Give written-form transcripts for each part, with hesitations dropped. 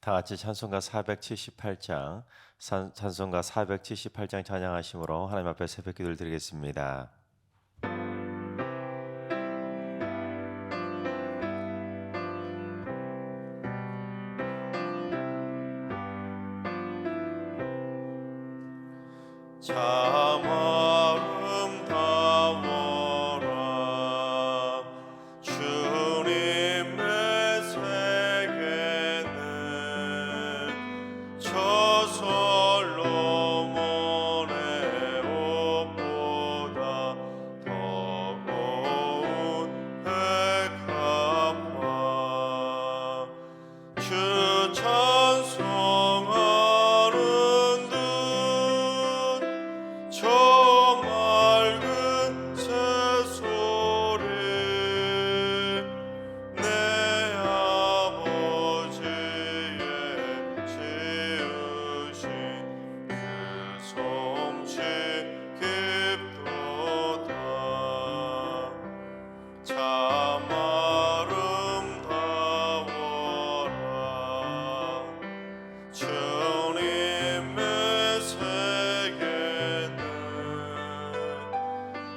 다 같이 찬송가 478장, 찬송가 478장 찬양하심으로 하나님 앞에 새벽 기도를 드리겠습니다. 참 아름다워라 주님의 세계는 저 솔로몬의 옷보다 더 고운 백합화 주 찬송하는 저 맑은 새소리 내 아버지의 지으신 그 솜씨 깊도다 참 아름다워라 주님의 세계는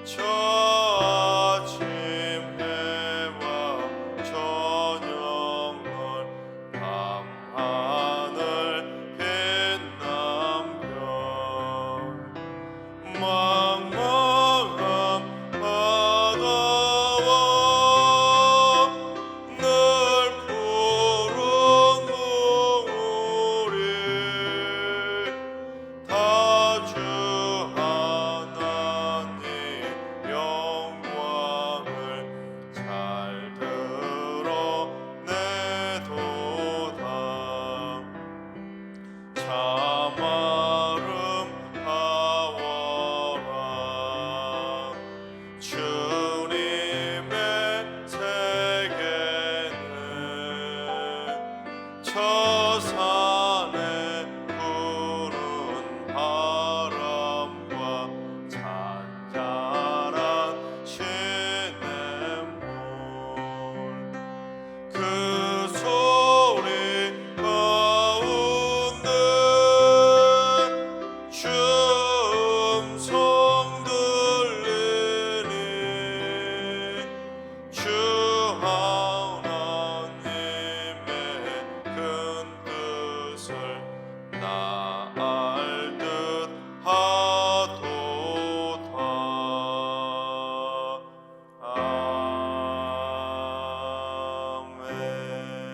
저 아침 해와 저녁을 밤하늘 빛난 별 망망한 바다와 늘 푸른 동물이 다 주 하나님 영광을 잘 드러내도다 참 아름다워라 주님의 세계는 저 산에 부는 바람과 잔잔한 시냇물 그 소리 가운데 주 음성 들리니 주 하나님의 큰 뜻을 나 알 듯 하도다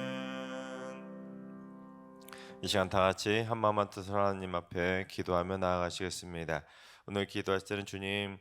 아멘. 이 시간 다 같이 한 마음 한 뜻으로 하나님 앞에 기도하며 나아가시겠습니다. 오늘 기도하실 때는 주님,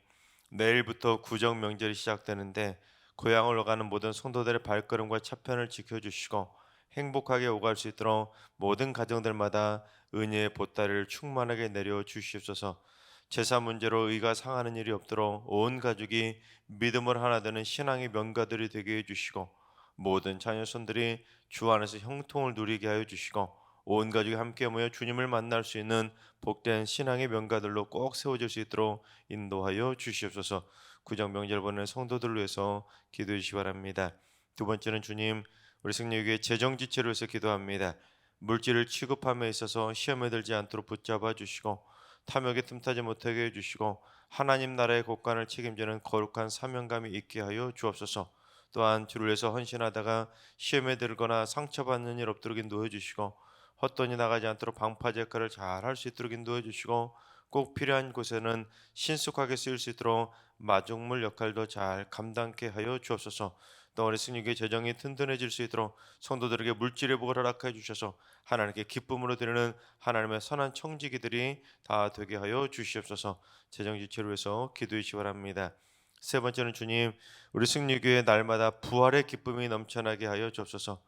내일부터 구정 명절이 시작되는데 고향을 오가는 모든 성도들의 발걸음과 차편을 지켜주시고 행복하게 오갈 수 있도록 모든 가정들마다 은혜의 보따리를 충만하게 내려 주시옵소서. 제사 문제로 의가 상하는 일이 없도록 온 가족이 믿음을 하나 되는 신앙의 명가들이 되게 해주시고 모든 자녀손들이 주 안에서 형통을 누리게 하여 주시고 온 가족이 함께 모여 주님을 만날 수 있는 복된 신앙의 명가들로 꼭 세워질 수 있도록 인도하여 주시옵소서. 구정 명절 보내는 성도들을 위해서 기도해 주시기 바랍니다. 두 번째는 주님, 우리 승리교회 재정지체를 위해서 기도합니다. 물질을 취급함에 있어서 시험에 들지 않도록 붙잡아 주시고 탐욕에 틈타지 못하게 해주시고 하나님 나라의 곳간을 책임지는 거룩한 사명감이 있게 하여 주옵소서. 또한 주를 위해서 헌신하다가 시험에 들거나 상처받는 일 없도록 인도해 주시고 헛돈이 나가지 않도록 방파제 역할을 잘 할 수 있도록 인도해 주시고 꼭 필요한 곳에는 신속하게 쓰일 수 있도록 마중물 역할도 잘 감당케 하여 주옵소서. 또 우리 승리교회 재정이 튼튼해질 수 있도록 성도들에게 물질의 복을 허락해 주셔서 하나님께 기쁨으로 드리는 하나님의 선한 청지기들이 다 되게 하여 주시옵소서. 재정지체를 위해서 기도해 주시기 바랍니다. 세 번째는 주님, 우리 승리교회 날마다 부활의 기쁨이 넘쳐나게 하여 주옵소서.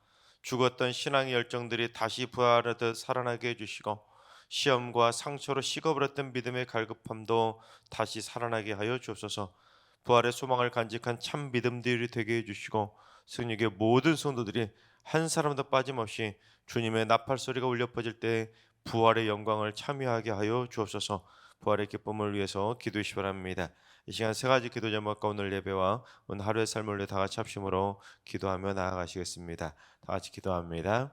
죽었던 신앙의 열정들이 다시 부활하듯 살아나게 해주시고 시험과 상처로 식어버렸던 믿음의 갈급함도 다시 살아나게 하여 주옵소서. 부활의 소망을 간직한 참 믿음들이 되게 해주시고 승리교회 모든 성도들이 한 사람도 빠짐없이 주님의 나팔 소리가 울려 퍼질 때 부활의 영광을 참여하게 하여 주옵소서. 부활의 기쁨을 위해서 기도해 주시기 바랍니다. 이 시간 세 가지 기도 제목과 오늘 예배와 오늘 하루의 삶을 위해 다 같이 합심으로 기도하며 나아가시겠습니다. 다 같이 기도합니다.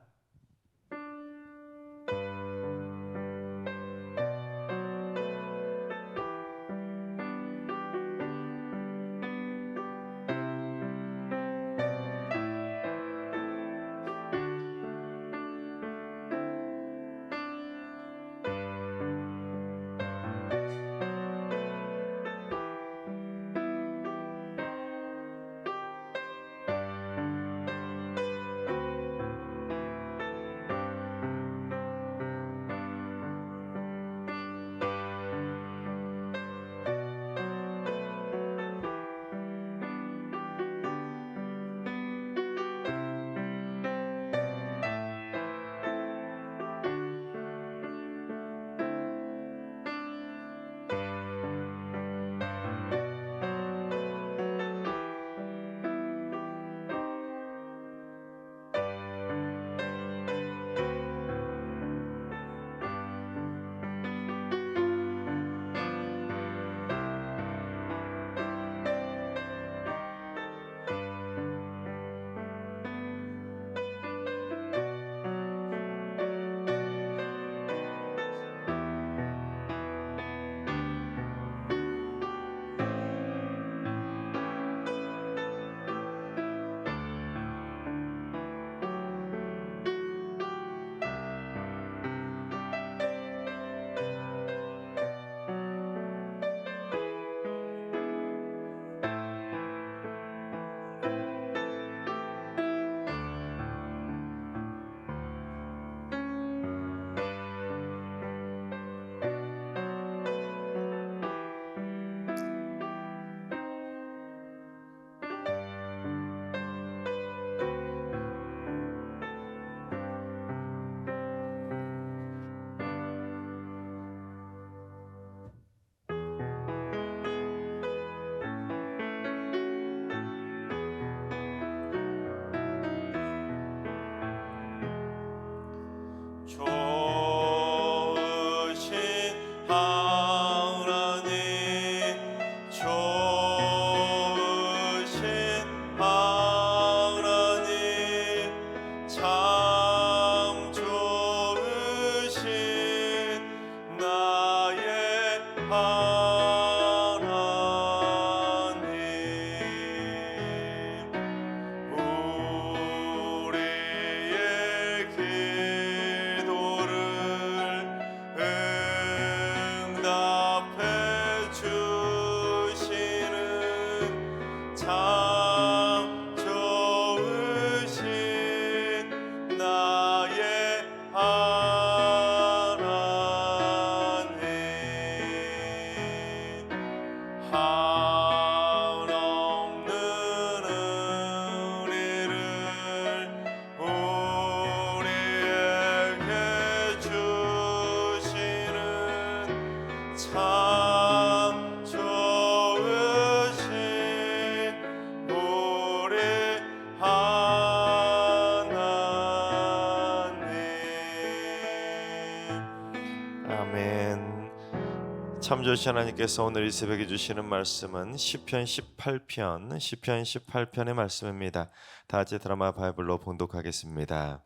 참 좋으신 하나님께서 오늘 이 새벽에 주시는 말씀은 시편 18편의 말씀입니다. 다 같이 드라마 바이블로 봉독하겠습니다.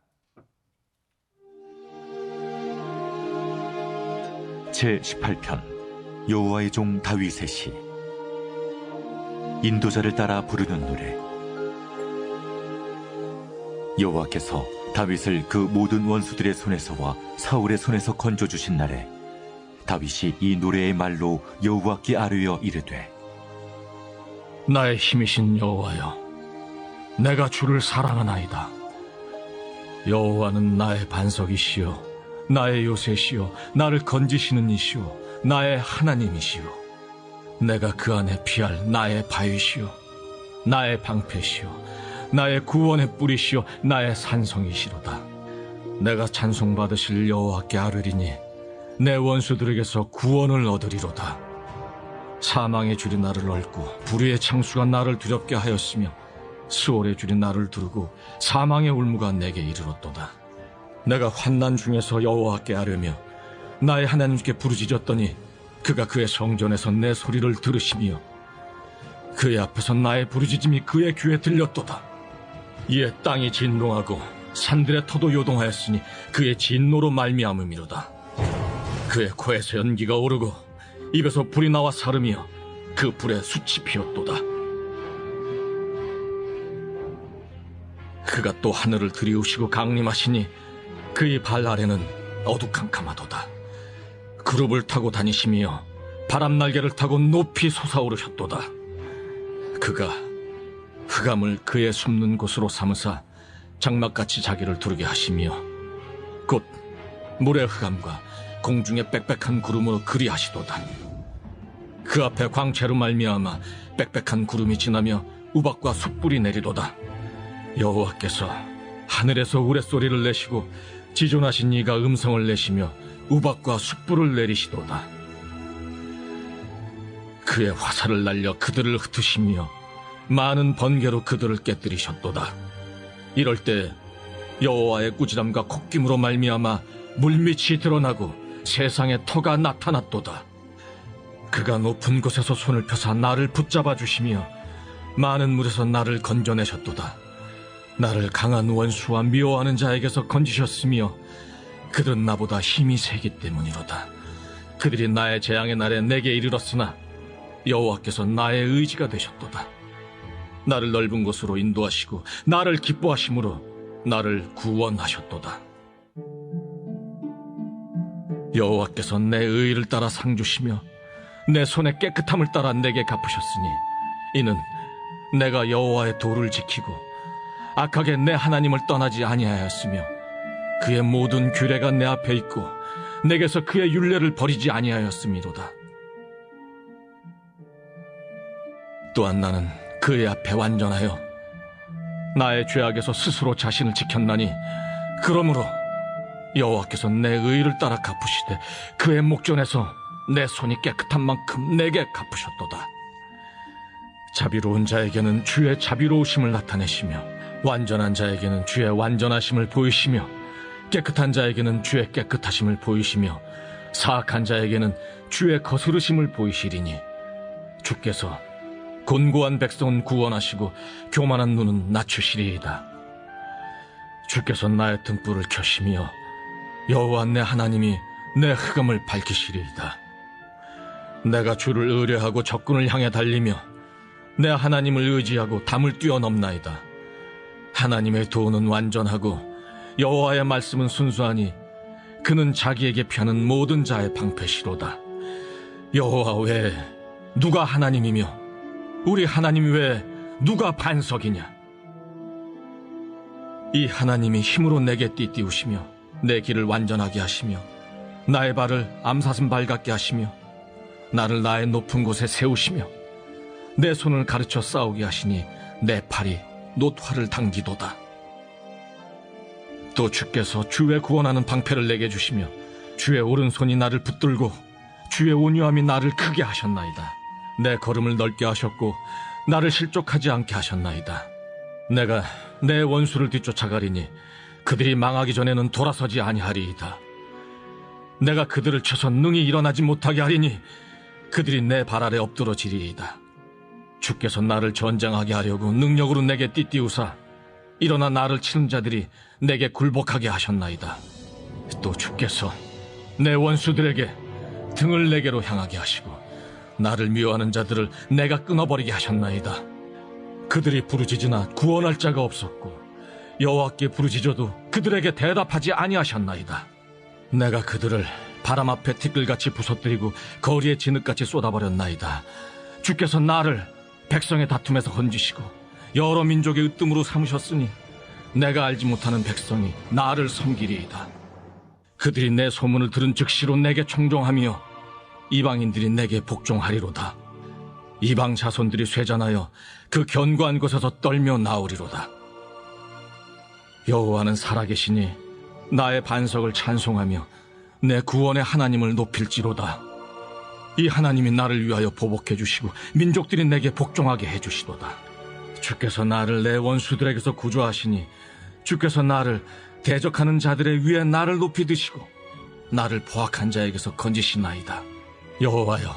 제18편 여호와의 종 다윗의 시. 인도자를 따라 부르는 노래. 여호와께서 다윗을 그 모든 원수들의 손에서와 사울의 손에서 건져주신 날에 다윗이 이 노래의 말로 여호와께 아뢰어 이르되, 나의 힘이신 여호와여, 내가 주를 사랑하나이다. 여호와는 나의 반석이시요 나의 요새시요 나를 건지시는 이시요 나의 하나님이시요 내가 그 안에 피할 나의 바위시요 나의 방패시요 나의 구원의 뿌리시요 나의 산성이시로다. 내가 찬송받으실 여호와께 아뢰리니 내 원수들에게서 구원을 얻으리로다. 사망의 줄이 나를 얽고 불의의 창수가 나를 두렵게 하였으며 수월의 줄이 나를 두르고 사망의 울무가 내게 이르렀도다. 내가 환난 중에서 여호와께 아뢰며 나의 하나님께 부르짖었더니 그가 그의 성전에서 내 소리를 들으시며 그의 앞에서 나의 부르짖음이 그의 귀에 들렸도다. 이에 땅이 진동하고 산들의 터도 요동하였으니 그의 진노로 말미암음이로다. 그의 코에서 연기가 오르고 입에서 불이 나와 사르며 그 불에 숯이 피었도다. 그가 또 하늘을 들이우시고 강림하시니 그의 발 아래는 어두캄캄하도다. 그룹을 타고 다니시며 바람 날개를 타고 높이 솟아오르셨도다. 그가 흑암을 그의 숨는 곳으로 삼으사 장막같이 자기를 두르게 하시며 곧 물의 흑암과 공중의 빽빽한 구름으로 그리하시도다. 그 앞에 광채로 말미암아 빽빽한 구름이 지나며 우박과 숯불이 내리도다. 여호와께서 하늘에서 우레소리를 내시고 지존하신 이가 음성을 내시며 우박과 숯불을 내리시도다. 그의 화살을 날려 그들을 흩으시며 많은 번개로 그들을 깨뜨리셨도다. 이럴 때 여호와의 꾸지람과 콧김으로 말미암아 물밑이 드러나고 세상에 터가 나타났도다. 그가 높은 곳에서 손을 펴사 나를 붙잡아 주시며 많은 물에서 나를 건져내셨도다. 나를 강한 원수와 미워하는 자에게서 건지셨으며 그들은 나보다 힘이 세기 때문이로다. 그들이 나의 재앙의 날에 내게 이르렀으나 여호와께서 나의 의지가 되셨도다. 나를 넓은 곳으로 인도하시고 나를 기뻐하심으로 나를 구원하셨도다. 여호와께서 내 의를 따라 상 주시며 내 손의 깨끗함을 따라 내게 갚으셨으니 이는 내가 여호와의 도를 지키고 악하게 내 하나님을 떠나지 아니하였으며 그의 모든 규례가 내 앞에 있고 내게서 그의 율례를 버리지 아니하였음이로다. 또한 나는 그의 앞에 완전하여 나의 죄악에서 스스로 자신을 지켰나니 그러므로 여호와께서 내 의를 따라 갚으시되 그의 목전에서 내 손이 깨끗한 만큼 내게 갚으셨도다. 자비로운 자에게는 주의 자비로우심을 나타내시며 완전한 자에게는 주의 완전하심을 보이시며 깨끗한 자에게는 주의 깨끗하심을 보이시며 사악한 자에게는 주의 거스르심을 보이시리니 주께서 곤고한 백성은 구원하시고 교만한 눈은 낮추시리이다. 주께서 나의 등불을 켜시며 여호와 내 하나님이 내 흑암을 밝히시리이다. 내가 주를 의뢰하고 적군을 향해 달리며 내 하나님을 의지하고 담을 뛰어넘나이다. 하나님의 도는 완전하고 여호와의 말씀은 순수하니 그는 자기에게 피하는 모든 자의 방패시로다. 여호와 외에 누가 하나님이며 우리 하나님 외에 누가 반석이냐? 이 하나님이 힘으로 내게 띠띠우시며 내 길을 완전하게 하시며 나의 발을 암사슴 발 같게 하시며 나를 나의 높은 곳에 세우시며 내 손을 가르쳐 싸우게 하시니 내 팔이 놋화를 당기도다. 또 주께서 주의 구원하는 방패를 내게 주시며 주의 오른손이 나를 붙들고 주의 온유함이 나를 크게 하셨나이다. 내 걸음을 넓게 하셨고 나를 실족하지 않게 하셨나이다. 내가 내 원수를 뒤쫓아가리니 그들이 망하기 전에는 돌아서지 아니하리이다. 내가 그들을 쳐서 능히 일어나지 못하게 하리니 그들이 내 발 아래 엎드러지리이다. 주께서 나를 전장하게 하려고 능력으로 내게 띠띠우사 일어나 나를 치는 자들이 내게 굴복하게 하셨나이다. 또 주께서 내 원수들에게 등을 내게로 향하게 하시고 나를 미워하는 자들을 내가 끊어버리게 하셨나이다. 그들이 부르짖으나 구원할 자가 없었고 여호와께 부르짖어도 그들에게 대답하지 아니하셨나이다. 내가 그들을 바람 앞에 티끌같이 부서뜨리고 거리에 진흙같이 쏟아버렸나이다. 주께서 나를 백성의 다툼에서 건지시고 여러 민족의 으뜸으로 삼으셨으니 내가 알지 못하는 백성이 나를 섬기리이다. 그들이 내 소문을 들은 즉시로 내게 청종하며 이방인들이 내게 복종하리로다. 이방 자손들이 쇠잔하여 그 견고한 곳에서 떨며 나오리로다. 여호와는 살아계시니 나의 반석을 찬송하며 내 구원의 하나님을 높일지로다. 이 하나님이 나를 위하여 보복해 주시고 민족들이 내게 복종하게 해주시도다. 주께서 나를 내 원수들에게서 구조하시니 주께서 나를 대적하는 자들의 위에 나를 높이 드시고 나를 포악한 자에게서 건지시나이다. 여호와여,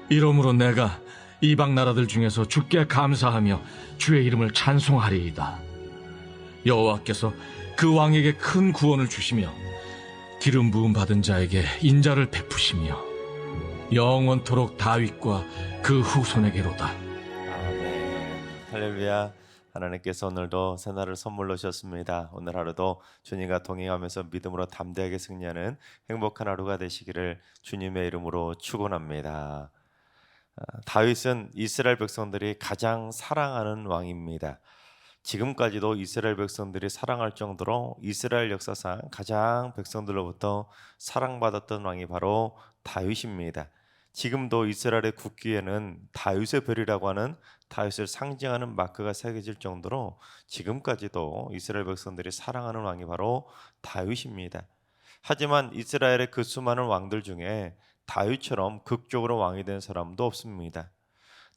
이러므로 내가 이방 나라들 중에서 주께 감사하며 주의 이름을 찬송하리이다. 여호와께서 그 왕에게 큰 구원을 주시며 기름 부음 받은 자에게 인자를 베푸시며 영원토록 다윗과 그 후손에게로다. 아멘. 할렐루야. 하나님께서 오늘도 새날을 선물로 주셨습니다. 오늘 하루도 주님과 동행하면서 믿음으로 담대하게 승리하는 행복한 하루가 되시기를 주님의 이름으로 축원합니다. 다윗은 이스라엘 백성들이 가장 사랑하는 왕입니다. 지금까지도 이스라엘 백성들이 사랑할 정도로 이스라엘 역사상 가장 백성들로부터 사랑받았던 왕이 바로 다윗입니다. 지금도 이스라엘의 국기에는 다윗의 별이라고 하는 다윗을 상징하는 마크가 새겨질 정도로 지금까지도 이스라엘 백성들이 사랑하는 왕이 바로 다윗입니다. 하지만 이스라엘의 그 수많은 왕들 중에 다윗처럼 극적으로 왕이 된 사람도 없습니다.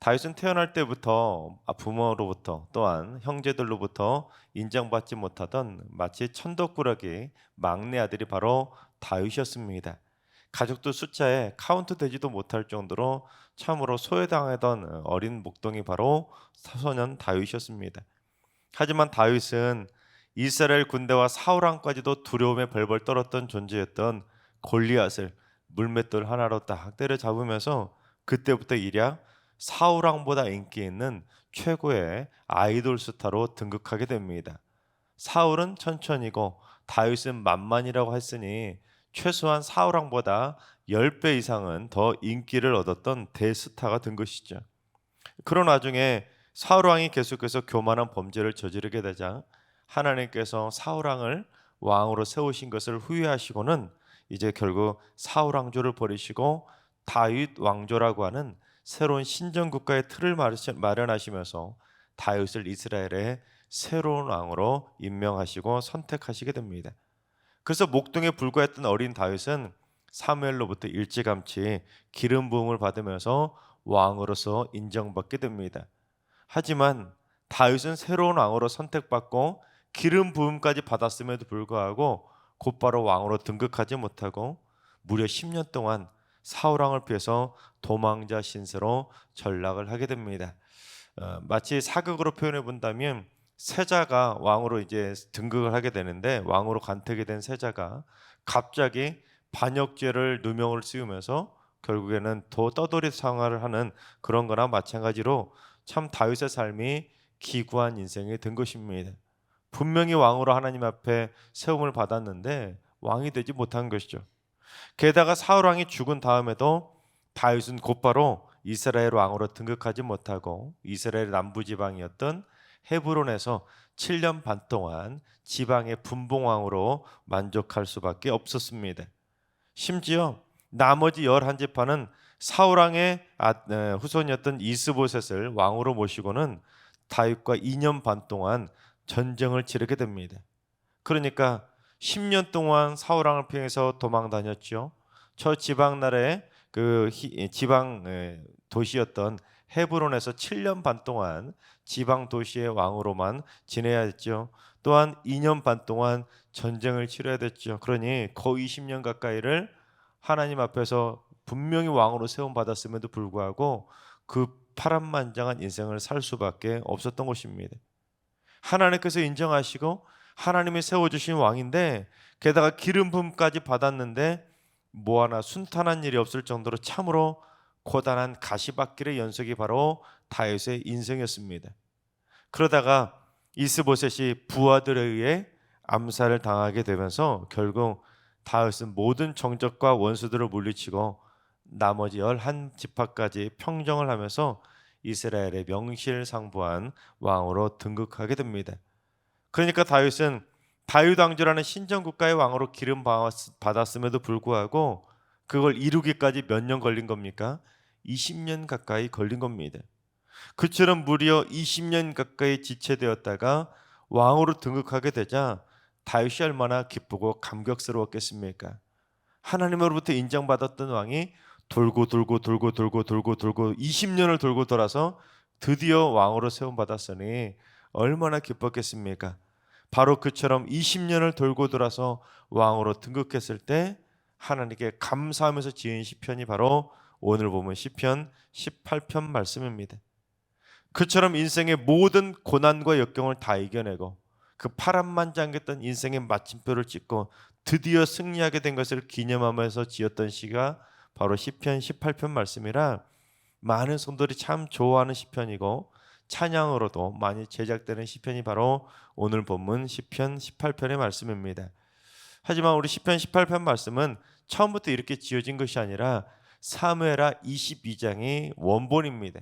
다윗은 태어날 때부터 부모로부터 또한 형제들로부터 인정받지 못하던 마치 천덕꾸러기 막내 아들이 바로 다윗이었습니다. 가족들 숫자에 카운트되지도 못할 정도로 참으로 소외당하던 어린 목동이 바로 소년 다윗이었습니다. 하지만 다윗은 이스라엘 군대와 사울 왕까지도 두려움에 벌벌 떨었던 존재였던 골리앗을 물맷돌 하나로 딱 때려잡으면서 그때부터 일약 사울 왕보다 인기 있는 최고의 아이돌 스타로 등극하게 됩니다. 사울은 천천히고 다윗은 만만이라고 했으니 최소한 사울 왕보다 10배 이상은 더 인기를 얻었던 대스타가 된 것이죠. 그런 와중에 사울 왕이 계속해서 교만한 범죄를 저지르게 되자 하나님께서 사울 왕을 왕으로 세우신 것을 후회하시고는 이제 결국 사울 왕조를 버리시고 다윗 왕조라고 하는 새로운 신정 국가의 틀을 마련하시면서 다윗을 이스라엘의 새로운 왕으로 임명하시고 선택하시게 됩니다. 그래서 목동에 불과했던 어린 다윗은 사무엘로부터 일찌감치 기름 부음을 받으면서 왕으로서 인정받게 됩니다. 하지만 다윗은 새로운 왕으로 선택받고 기름 부음까지 받았음에도 불구하고 곧바로 왕으로 등극하지 못하고 무려 10년 동안 사울 왕을 피해서 도망자 신세로 전락을 하게 됩니다. 마치 사극으로 표현해 본다면 세자가 왕으로 이제 등극을 하게 되는데 왕으로 간택이 된 세자가 갑자기 반역죄를 누명을 씌우면서 결국에는 더 떠돌이 생활을 하는 그런 거나 마찬가지로 참 다윗의 삶이 기구한 인생이 된 것입니다. 분명히 왕으로 하나님 앞에 세움을 받았는데 왕이 되지 못한 것이죠. 게다가 사울 왕이 죽은 다음에도 다윗은 곧바로 이스라엘 왕으로 등극하지 못하고 이스라엘 남부 지방이었던 헤브론에서 7년 반 동안 지방의 분봉왕으로 만족할 수밖에 없었습니다. 심지어 나머지 11지파는 사울 왕의 후손이었던 이스보셋을 왕으로 모시고는 다윗과 2년 반 동안 전쟁을 치르게 됩니다. 그러니까 10년 동안 사울 왕을 피해서 도망 다녔죠. 저 지방 나라의 그 지방 도시였던 헤브론에서 7년 반 동안 지방 도시의 왕으로만 지내야 했죠. 또한 2년 반 동안 전쟁을 치러야 됐죠. 그러니 거의 20년 가까이를 하나님 앞에서 분명히 왕으로 세움 받았음에도 불구하고 그 파란만장한 인생을 살 수밖에 없었던 것입니다. 하나님께서 인정하시고 하나님이 세워주신 왕인데 게다가 기름 부음까지 받았는데 뭐 하나 순탄한 일이 없을 정도로 참으로 고단한 가시밭길의 연속이 바로 다윗의 인생이었습니다. 그러다가 이스보셋이 부하들에 의해 암살을 당하게 되면서 결국 다윗은 모든 정적과 원수들을 물리치고 나머지 11지파까지 평정을 하면서 이스라엘의 명실상부한 왕으로 등극하게 됩니다. 그러니까 다윗은 다윗 왕조라는 신정국가의 왕으로 기름 받았음에도 불구하고 그걸 이루기까지 몇 년 걸린 겁니까? 20년 가까이 걸린 겁니다. 그처럼 무려 20년 가까이 지체되었다가 왕으로 등극하게 되자 다윗이 얼마나 기쁘고 감격스러웠겠습니까? 하나님으로부터 인정받았던 왕이 돌고 20년을 돌고 돌아서 드디어 왕으로 세움받았으니 얼마나 기뻤겠습니까? 바로 그처럼 20년을 돌고 돌아서 왕으로 등극했을 때 하나님께 감사하면서 지은 시편이 바로 오늘 보면 시편 18편 말씀입니다. 그처럼 인생의 모든 고난과 역경을 다 이겨내고 그 파란만장했던 인생의 마침표를 찍고 드디어 승리하게 된 것을 기념하면서 지었던 시가 바로 시편 18편 말씀이라 많은 성도들이 참 좋아하는 시편이고 찬양으로도 많이 제작되는 시편이 바로 오늘 본문 시편 18편의 말씀입니다. 하지만 우리 시편 18편 말씀은 처음부터 이렇게 지어진 것이 아니라 사무엘하 22장이 원본입니다.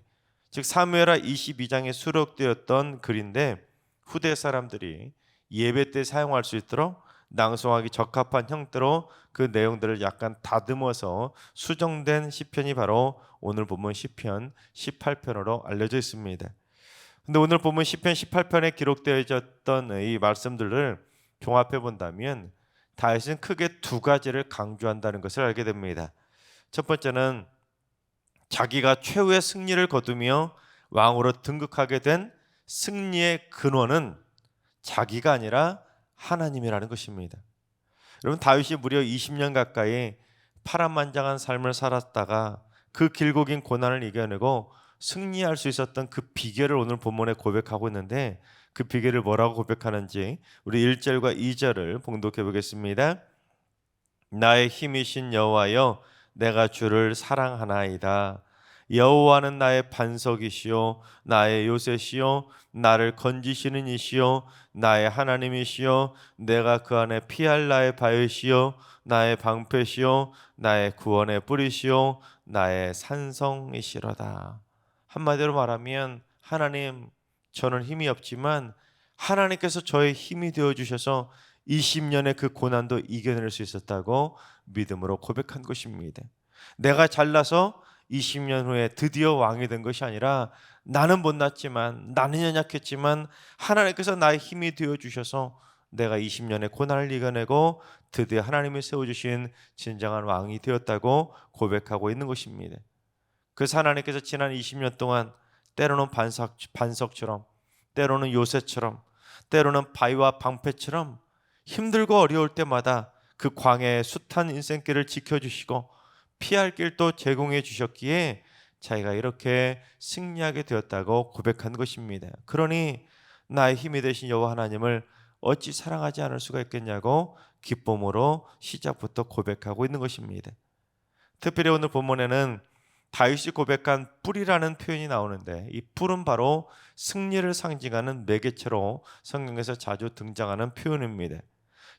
즉 사무엘하 22장에 수록되었던 글인데 후대 사람들이 예배 때 사용할 수 있도록 낭송하기 적합한 형태로 그 내용들을 약간 다듬어서 수정된 시편이 바로 오늘 본문 시편 18편으로 알려져 있습니다. 근데 오늘 본문 시편 18편에 기록되어졌던 이 말씀들을 종합해 본다면 다윗은 크게 두 가지를 강조한다는 것을 알게 됩니다. 첫 번째는 자기가 최후의 승리를 거두며 왕으로 등극하게 된 승리의 근원은 자기가 아니라 하나님이라는 것입니다. 여러분 다윗이 무려 20년 가까이 파란만장한 삶을 살았다가 그 길고 긴 고난을 이겨내고 승리할 수 있었던 그 비결을 오늘 본문에 고백하고 있는데 그 비결을 뭐라고 고백하는지 우리 1절과 2절을 봉독해 보겠습니다. 나의 힘이신 여호와여 내가 주를 사랑하나이다. 여호와는 나의 반석이시요 나의 요새시요 나를 건지시는 이시요 나의 하나님이시요 내가 그 안에 피할 나의 바위시요 나의 방패시요 나의 구원의 뿌리시요 나의 산성이시로다. 한마디로 말하면 하나님, 저는 힘이 없지만 하나님께서 저의 힘이 되어주셔서 20년의 그 고난도 이겨낼 수 있었다고 믿음으로 고백한 것입니다. 내가 잘나서 20년 후에 드디어 왕이 된 것이 아니라 나는 못났지만 나는 연약했지만 하나님께서 나의 힘이 되어주셔서 내가 20년의 고난을 이겨내고 드디어 하나님이 세워주신 진정한 왕이 되었다고 고백하고 있는 것입니다. 그래서 하나님께서 지난 20년 동안 때로는 반석처럼 때로는 요새처럼 때로는 바위와 방패처럼 힘들고 어려울 때마다 그 광야의 숱한 인생길을 지켜주시고 피할 길도 제공해 주셨기에 자기가 이렇게 승리하게 되었다고 고백한 것입니다. 그러니 나의 힘이 되신 여호와 하나님을 어찌 사랑하지 않을 수가 있겠냐고 기쁨으로 시작부터 고백하고 있는 것입니다. 특별히 오늘 본문에는 다윗이 고백한 뿔이라는 표현이 나오는데 이 뿔은 바로 승리를 상징하는 매개체로 성경에서 자주 등장하는 표현입니다.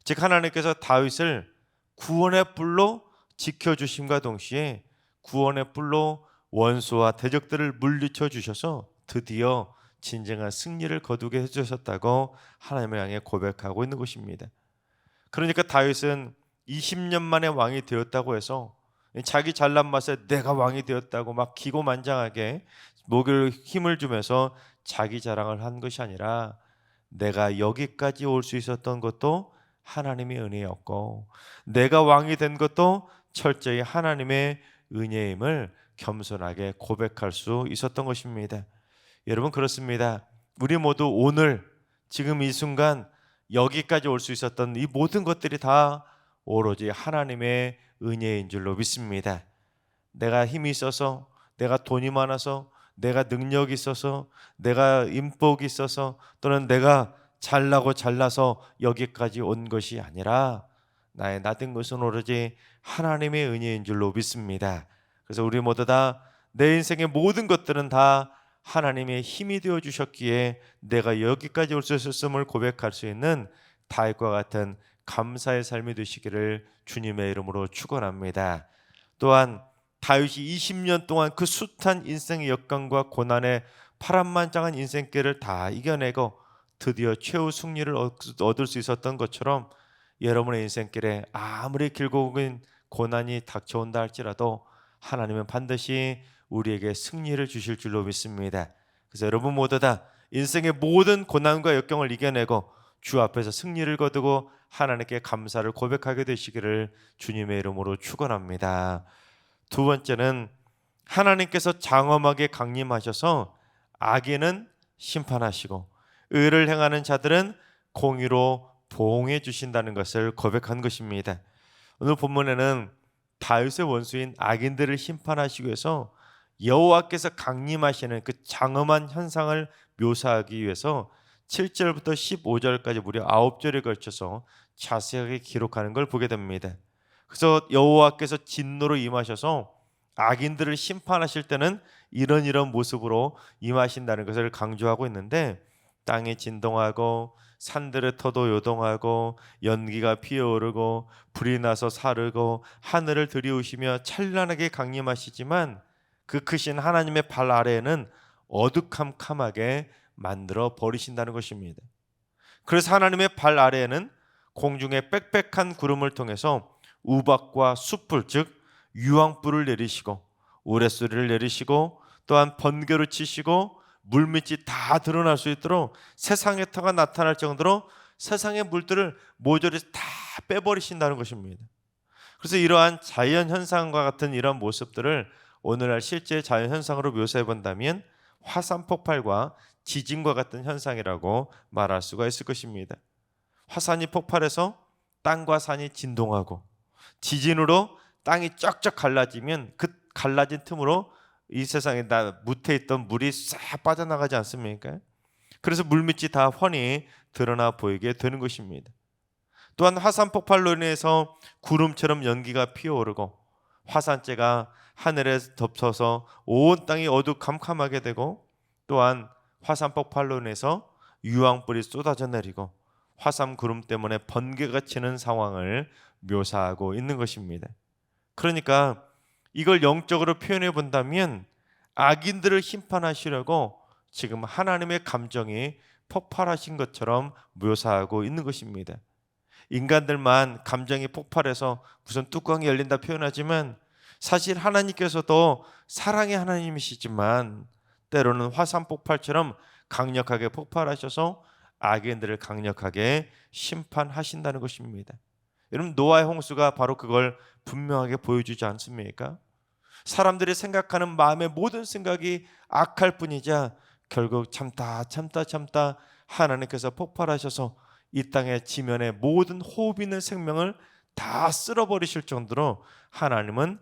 즉 하나님께서 다윗을 구원의 뿔로 지켜주심과 동시에 구원의 뿔로 원수와 대적들을 물리쳐 주셔서 드디어 진정한 승리를 거두게 해주셨다고 하나님을 향해 고백하고 있는 것입니다. 그러니까 다윗은 20년 만에 왕이 되었다고 해서 자기 잘난 맛에 내가 왕이 되었다고 막 기고만장하게 목을 힘을 주면서 자기 자랑을 한 것이 아니라 내가 여기까지 올 수 있었던 것도 하나님의 은혜였고 내가 왕이 된 것도 철저히 하나님의 은혜임을 겸손하게 고백할 수 있었던 것입니다. 여러분 그렇습니다. 우리 모두 오늘 지금 이 순간 여기까지 올 수 있었던 이 모든 것들이 다 오로지 하나님의 은혜인 줄로 믿습니다. 내가 힘이 있어서, 내가 돈이 많아서, 내가 능력이 있어서, 내가 인복이 있어서 또는 내가 잘나고 잘나서 여기까지 온 것이 아니라 나의 나된 것은 오로지 하나님의 은혜인 줄로 믿습니다. 그래서 우리 모두 다 내 인생의 모든 것들은 다 하나님의 힘이 되어 주셨기에 내가 여기까지 올 수 있었음을 고백할 수 있는 다윗과 같은 감사의 삶이 되시기를 주님의 이름으로 축원합니다. 또한 다윗이 20년 동안 그 숱한 인생의 역경과 고난의 파란만장한 인생길을 다 이겨내고 드디어 최후 승리를 얻을 수 있었던 것처럼 여러분의 인생길에 아무리 길고 긴 고난이 닥쳐온다 할지라도 하나님은 반드시 우리에게 승리를 주실 줄로 믿습니다. 그래서 여러분 모두 다 인생의 모든 고난과 역경을 이겨내고 주 앞에서 승리를 거두고 하나님께 감사를 고백하게 되시기를 주님의 이름으로 축원합니다. 두 번째는 하나님께서 장엄하게 강림하셔서 악인은 심판하시고 의를 행하는 자들은 공의로 보응해 주신다는 것을 고백한 것입니다. 오늘 본문에는 다윗의 원수인 악인들을 심판하시기 위해서 여호와께서 강림하시는 그 장엄한 현상을 묘사하기 위해서 7절부터 15절까지 무려 9절에 걸쳐서 자세하게 기록하는 걸 보게 됩니다. 그래서 여호와께서 진노로 임하셔서 악인들을 심판하실 때는 이런 모습으로 임하신다는 것을 강조하고 있는데, 땅이 진동하고 산들의 터도 요동하고 연기가 피어오르고 불이 나서 사르고 하늘을 들이우시며 찬란하게 강림하시지만 그 크신 하나님의 발 아래에는 어두컴컴하게 만들어 버리신다는 것입니다. 그래서 하나님의 발 아래에는 공중에 빽빽한 구름을 통해서 우박과 숯불, 즉 유황불을 내리시고 우레소리를 내리시고 또한 번개로 치시고 물밑이 다 드러날 수 있도록 세상의 터가 나타날 정도로 세상의 물들을 모조리 다 빼버리신다는 것입니다. 그래서 이러한 자연 현상과 같은 이런 모습들을 오늘날 실제 자연 현상으로 묘사해 본다면 화산 폭발과 지진과 같은 현상이라고 말할 수가 있을 것입니다. 화산이 폭발해서 땅과 산이 진동하고 지진으로 땅이 쫙쫙 갈라지면 그 갈라진 틈으로 이 세상에 묻혀 있던 물이 싹 빠져나가지 않습니까? 그래서 물밑이 다 훤히 드러나 보이게 되는 것입니다. 또한 화산 폭발로 인해서 구름처럼 연기가 피어오르고 화산재가 하늘에 덮쳐서 온 땅이 어두컴컴하게 되고, 또한 화산 폭발로 인해서 유황불이 쏟아져 내리고 화산 구름 때문에 번개가 치는 상황을 묘사하고 있는 것입니다. 그러니까 이걸 영적으로 표현해 본다면 악인들을 심판하시려고 지금 하나님의 감정이 폭발하신 것처럼 묘사하고 있는 것입니다. 인간들만 감정이 폭발해서 무슨 뚜껑이 열린다 표현하지만 사실 하나님께서도 사랑의 하나님이시지만 때로는 화산 폭발처럼 강력하게 폭발하셔서 악인들을 강력하게 심판하신다는 것입니다. 여러분, 노아의 홍수가 바로 그걸 분명하게 보여주지 않습니까? 사람들이 생각하는 마음의 모든 생각이 악할 뿐이자 결국 참다 하나님께서 폭발하셔서 이 땅의 지면의 모든 호흡 있는 생명을 다 쓸어버리실 정도로 하나님은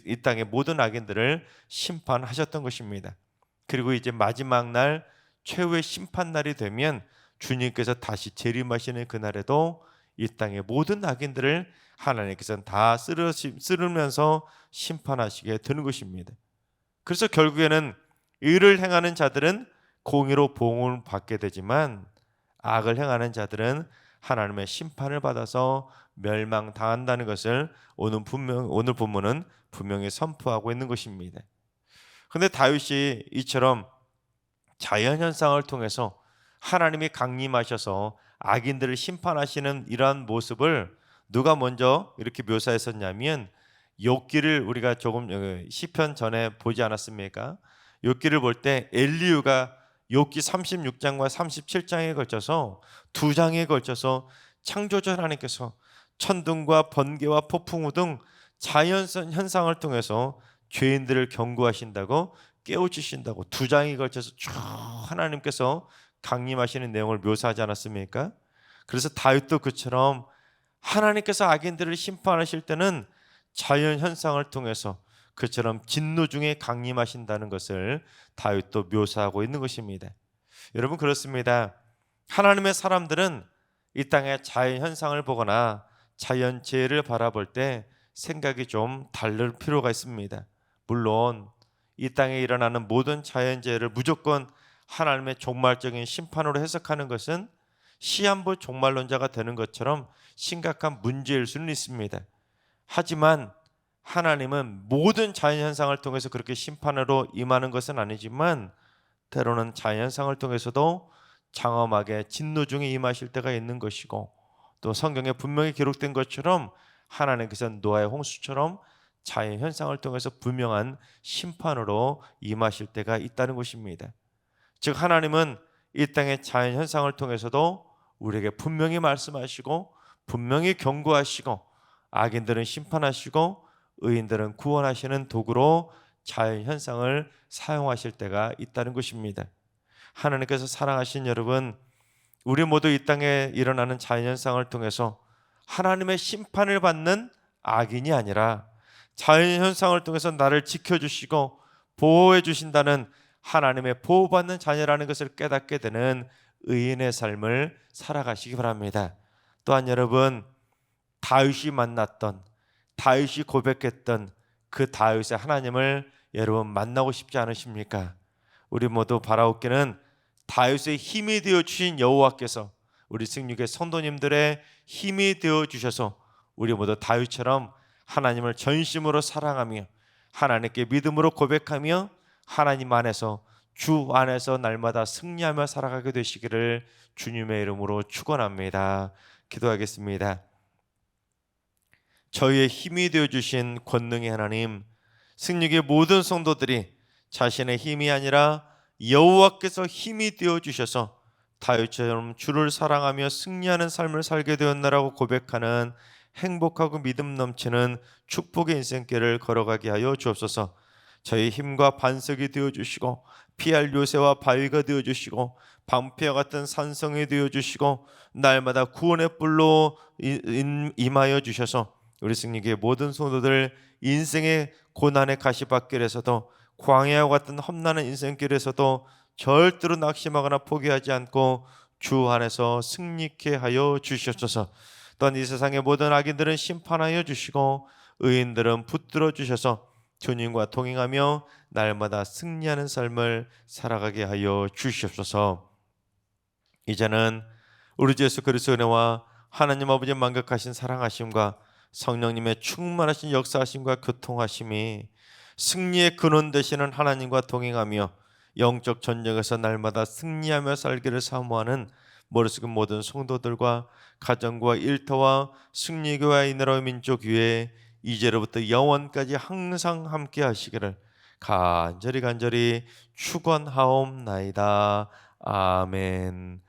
이 땅의 모든 악인들을 심판하셨던 것입니다. 그리고 이제 마지막 날 최후의 심판 날이 되면 주님께서 다시 재림하시는 그날에도 이 땅의 모든 악인들을 하나님께서는 다 쓰르면서 심판하시게 되는 것입니다. 그래서 결국에는 의를 행하는 자들은 공의로 보응을 받게 되지만 악을 행하는 자들은 하나님의 심판을 받아서 멸망당한다는 것을 오늘 본문은 분명히 선포하고 있는 것입니다. 그런데 다윗이 이처럼 자연현상을 통해서 하나님이 강림하셔서 악인들을 심판하시는 이러한 모습을 누가 먼저 이렇게 묘사했었냐면 욥기를 우리가 조금 시편 전에 보지 않았습니까? 욥기를 볼 때 엘리후가 욥기 36장과 37장에 걸쳐서 두 장에 걸쳐서 창조주 하나님께서 천둥과 번개와 폭풍우 등 자연선 현상을 통해서 죄인들을 경고하신다고 깨우치신다고 두 장에 걸쳐서 쭉 하나님께서 강림하시는 내용을 묘사하지 않았습니까? 그래서 다윗도 그처럼 하나님께서 악인들을 심판하실 때는 자연 현상을 통해서 그처럼 진노 중에 강림하신다는 것을 다윗도 묘사하고 있는 것입니다. 여러분, 그렇습니다. 하나님의 사람들은 이 땅의 자연 현상을 보거나 자연 재해를 바라볼 때 생각이 좀 다를 필요가 있습니다. 물론 이 땅에 일어나는 모든 자연 재해를 무조건 하나님의 종말적인 심판으로 해석하는 것은 시한부 종말론자가 되는 것처럼 심각한 문제일 수는 있습니다. 하지만 하나님은 모든 자연현상을 통해서 그렇게 심판으로 임하는 것은 아니지만 때로는 자연현상을 통해서도 장엄하게 진노 중에 임하실 때가 있는 것이고, 또 성경에 분명히 기록된 것처럼 하나님께서 노아의 홍수처럼 자연현상을 통해서 분명한 심판으로 임하실 때가 있다는 것입니다. 즉 하나님은 이 땅의 자연현상을 통해서도 우리에게 분명히 말씀하시고 분명히 경고하시고 악인들은 심판하시고 의인들은 구원하시는 도구로 자연현상을 사용하실 때가 있다는 것입니다. 하나님께서 사랑하신 여러분, 우리 모두 이 땅에 일어나는 자연현상을 통해서 하나님의 심판을 받는 악인이 아니라 자연현상을 통해서 나를 지켜주시고 보호해 주신다는 하나님의 보호받는 자녀라는 것을 깨닫게 되는 의인의 삶을 살아가시기 바랍니다. 또한 여러분, 다윗이 만났던, 다윗이 고백했던 그 다윗의 하나님을 여러분 만나고 싶지 않으십니까? 우리 모두 바라옵기는 다윗의 힘이 되어 주신 여호와께서 우리 승리교회 성도님들의 힘이 되어 주셔서 우리 모두 다윗처럼 하나님을 전심으로 사랑하며 하나님께 믿음으로 고백하며 하나님 안에서, 주 안에서 날마다 승리하며 살아가게 되시기를 주님의 이름으로 축원합니다. 기도하겠습니다. 저희의 힘이 되어 주신 권능의 하나님, 승리교회 모든 성도들이 자신의 힘이 아니라 여호와께서 힘이 되어 주셔서 다윗처럼 주를 사랑하며 승리하는 삶을 살게 되었나라고 고백하는 행복하고 믿음 넘치는 축복의 인생길을 걸어가게 하여 주옵소서. 저희 힘과 반석이 되어 주시고 피할 요새와 바위가 되어 주시고 방패와 같은 산성이 되어 주시고 날마다 구원의 뿔로 임하여 주셔서 우리 승리교회 모든 성도들 인생의 고난의 가시밭길에서도 광야와 같은 험난한 인생길에서도 절대로 낙심하거나 포기하지 않고 주 안에서 승리케 하여 주시옵소서. 또한 이 세상의 모든 악인들은 심판하여 주시고 의인들은 붙들어 주셔서 주님과 동행하며 날마다 승리하는 삶을 살아가게 하여 주시옵소서. 이제는 우리 주 예수 그리스도의 은혜와 하나님 아버지의 만극하신 사랑하심과 성령님의 충만하신 역사하심과 교통하심이 승리의 근원 되시는 하나님과 동행하며 영적 전쟁에서 날마다 승리하며 살기를 사모하는 머릿속의 모든 성도들과 가정과 일터와 승리교회와 이나라의 민족 위에 이제로부터 영원까지 항상 함께 하시기를 간절히 축원하옵나이다. 아멘.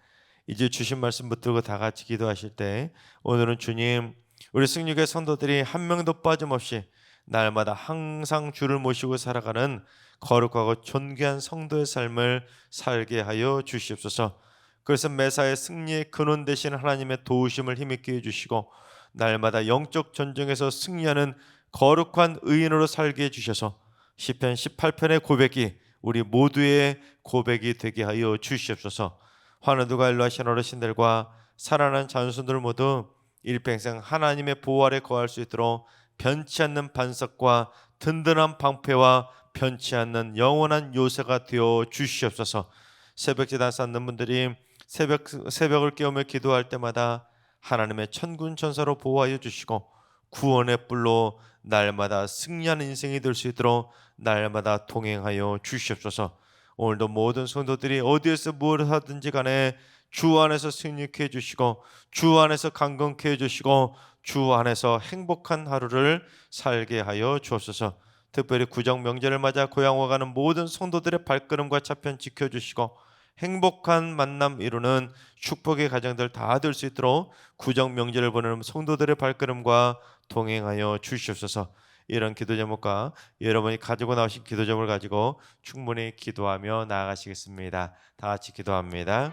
이제 주신 말씀 붙들고 다 같이 기도하실 때, 오늘은 주님, 우리 승리교회 성도들이 한 명도 빠짐없이 날마다 항상 주를 모시고 살아가는 거룩하고 존귀한 성도의 삶을 살게 하여 주시옵소서. 그래서 매사에 승리의 근원 되신 하나님의 도우심을 힘있게 해주시고 날마다 영적 전쟁에서 승리하는 거룩한 의인으로 살게 해주셔서 시편 18편의 고백이 우리 모두의 고백이 되게 하여 주시옵소서. 환우들과 일러하신 어르신들과 살아난 자손들 모두 일평생 하나님의 보호 아래 거할 수 있도록 변치 않는 반석과 든든한 방패와 변치 않는 영원한 요새가 되어 주시옵소서. 새벽제단 쌓는 분들이 새벽을 깨우며 기도할 때마다 하나님의 천군 천사로 보호하여 주시고 구원의 뿔로 날마다 승리하는 인생이 될 수 있도록 날마다 동행하여 주시옵소서. 오늘도 모든 성도들이 어디에서 무엇을 하든지 간에 주 안에서 승리케 해주시고 주 안에서 강건케 해주시고 주 안에서 행복한 하루를 살게 하여 주옵소서. 특별히 구정 명절을 맞아 고향 와가는 모든 성도들의 발걸음과 차편 지켜주시고 행복한 만남 이루는 축복의 가정들 다 될 수 있도록 구정 명절을 보내는 성도들의 발걸음과 동행하여 주시옵소서. 이런 기도 제목과 여러분이 가지고 나오신 기도 제목을 가지고 충분히 기도하며 나아가시겠습니다. 다 같이 기도합니다.